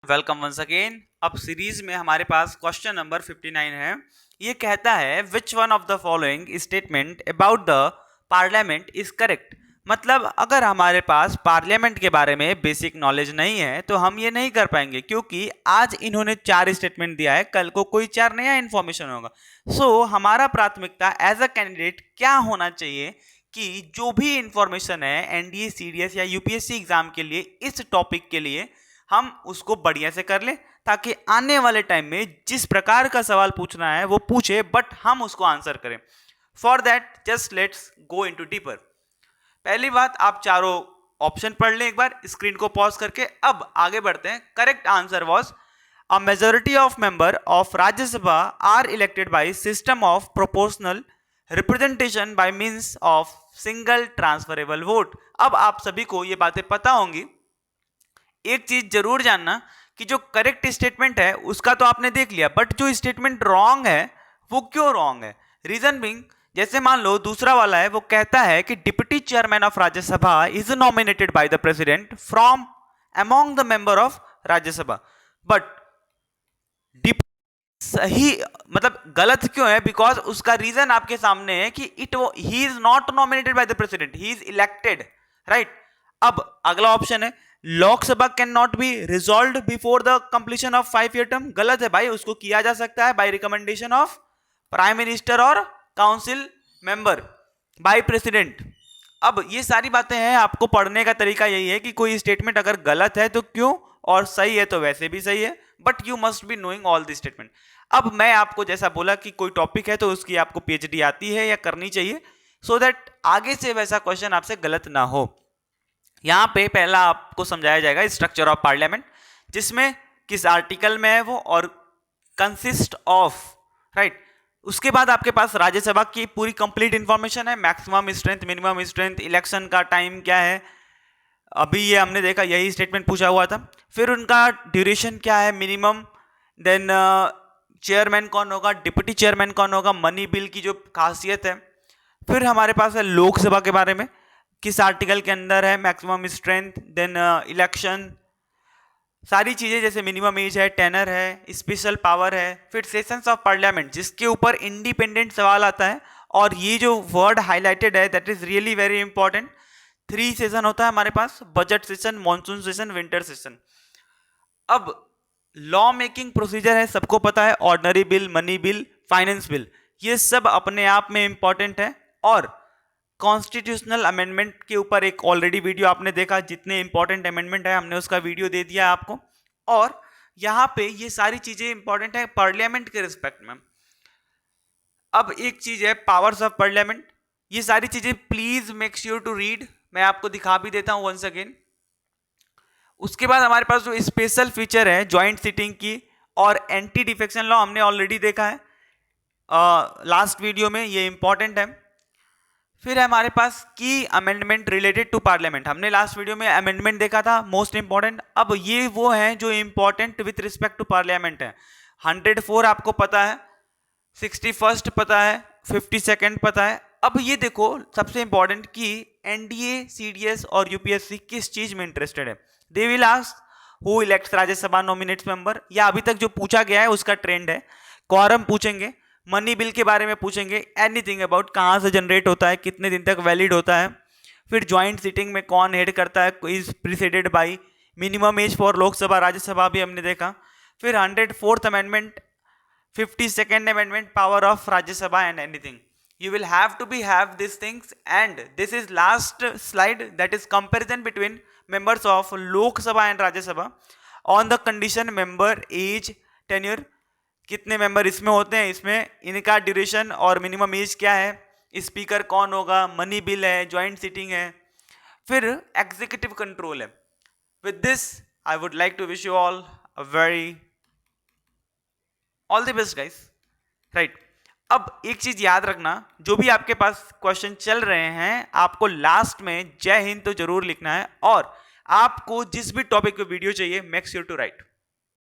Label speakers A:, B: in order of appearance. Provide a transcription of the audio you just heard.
A: Welcome once again. अब series में हमारे पास क्वेश्चन नंबर 59 है। ये कहता है which one of the following statement about the parliament is correct. मतलब अगर हमारे पास पार्लियामेंट के बारे में बेसिक नॉलेज नहीं है तो हम ये नहीं कर पाएंगे, क्योंकि आज इन्होंने 4 स्टेटमेंट दिया है, कल को कोई 4 नया इन्फॉर्मेशन होगा। सो हमारा प्राथमिकता एज अ कैंडिडेट क्या होना चाहिए कि जो भी इंफॉर्मेशन है एनडीए, सीडीएस या यूपीएससी एग्जाम के लिए इस टॉपिक के लिए हम उसको बढ़िया से कर लें, ताकि आने वाले टाइम में जिस प्रकार का सवाल पूछना है वो पूछे, बट हम उसको आंसर करें। For that just let's go into deeper. पहली बात, आप चारों ऑप्शन पढ़ लें एक बार स्क्रीन को पॉज करके। अब आगे बढ़ते हैं। Correct answer was a majority of member of Rajya Sabha are elected by system of proportional representation by means of single transferable vote. अब आप सभी को ये बातें पता होंगी। एक चीज जरूर जानना कि जो करेक्ट स्टेटमेंट है उसका तो आपने देख लिया, बट जो स्टेटमेंट रॉन्ग है वो क्यों रॉन्ग है? रीजन बिंग, जैसे मान लो दूसरा वाला है, वो कहता है कि deputy chairman of Rajya Sabha is nominated by the president from among the member of Rajya Sabha. But सही मतलब गलत क्यों है? बिकॉज उसका रीजन आपके सामने है कि he is not nominated by the president, he is elected, right. अब अगला ऑप्शन है Lok Sabha can not be resolve before the completion of 5 year term. गलत है भाई, उसको किया जा सकता है bye recommendation of prime minister और काउंसिल मेंबर बाय प्रेसिडेंट। अब ये सारी बातें हैं, आपको पढ़ने का तरीका यही है कि कोई स्टेटमेंट अगर गलत है तो क्यों, और सही है तो वैसे भी सही है, but you must be knowing all the statement. अब मैं आपको जैसा बोला कि कोई टॉपिक है तो उसकी आपको पीएचडी आती है या करनी चाहिए, सो दैट आगे से वैसा क्वेश्चन आपसे गलत ना हो। यहां पे पहला आपको समझाया जाएगा स्ट्रक्चर ऑफ पार्लियामेंट, जिसमें किस आर्टिकल में है वो और कंसिस्ट ऑफ, राइट। उसके बाद आपके पास राज्यसभा की पूरी कंप्लीट इंफॉर्मेशन है, maximum strength, minimum strength, election का टाइम क्या है, अभी ये हमने देखा, यही स्टेटमेंट पूछा हुआ था। फिर उनका ड्यूरेशन क्या है मिनिमम, देन चेयरमैन कौन होगा, डिप्टी चेयरमैन कौन होगा, मनी बिल की जो खासियत है। फिर हमारे पास है लोकसभा के बारे में, किस आर्टिकल के अंदर है, मैक्सिमम स्ट्रेंथ, देन इलेक्शन, सारी चीजें, जैसे मिनिमम एज है, टेनर है, स्पेशल पावर है। फिर सेशंस ऑफ पार्लियामेंट, जिसके ऊपर इंडिपेंडेंट सवाल आता है, और ये जो वर्ड हाईलाइटेड है that is really very important. 3 session होता है हमारे पास, budget session, monsoon session, winter session. अब लॉ मेकिंग प्रोसीजर है, सबको पता है, ordinary bill, money bill, finance bill, ये सब अपने आप में इंपॉर्टेंट है। और कॉन्स्टिट्यूशनल अमेंडमेंट के ऊपर एक ऑलरेडी वीडियो आपने देखा, जितने इंपॉर्टेंट अमेंडमेंट है हमने उसका वीडियो दे दिया आपको। और यहां पे ये सारी चीजें इंपॉर्टेंट है पार्लियामेंट के रिस्पेक्ट में। अब एक चीज है पावर्स ऑफ पार्लियामेंट, ये सारी चीजें please make sure to read, मैं आपको दिखा भी देता हूं वंस अगेन। उसके बाद हमारे पास जो स्पेशल फीचर है ज्वाइंट सीटिंग की और एंटी डिफेक्शन लॉ, हमने ऑलरेडी देखा है लास्ट वीडियो में, ये इंपॉर्टेंट है। फिर हमारे पास की अमेंडमेंट रिलेटेड टू पार्लियामेंट, हमने लास्ट वीडियो में अमेंडमेंट देखा था, मोस्ट इंपॉर्टेंट। अब ये वो हैं जो important with respect to parliament है। 104 आपको पता है, 61 पता है, 52 पता है। अब ये देखो सबसे इंपॉर्टेंट कि एनडीए, सीडीएस और यूपीएससी किस चीज में इंटरेस्टेड है। They will ask who elects Rajya Sabha nominates member, या अभी तक जो पूछा गया है उसका ट्रेंड है। क्वारम पूछेंगे, मनी बिल के बारे में पूछेंगे, एनीथिंग अबाउट कहाँ से जनरेट होता है, कितने दिन तक वैलिड होता है। फिर ज्वाइंट सीटिंग में कौन हेड करता है, is preceded by, minimum age for Lok Sabha, Rajya Sabha भी हमने देखा। फिर 104th amendment, 52nd amendment, power of Rajya Sabha and anything. You will have to have these things, and this is last slide, that is comparison between members of Lok Sabha and Rajya Sabha on the condition member age tenure, कितने member इसमें होते हैं, इसमें इनका duration और minimum age क्या है, speaker कौन होगा, मनी बिल है, ज्वाइंट सीटिंग है, फिर एग्जीक्यूटिव कंट्रोल है। With this I would like to wish you all a very all the best guys, right. अब एक चीज याद रखना, जो भी आपके पास क्वेश्चन चल रहे हैं आपको लास्ट में जय हिंद तो जरूर लिखना है, और आपको जिस भी टॉपिक पे वीडियो चाहिए मेक श्योर टू राइट।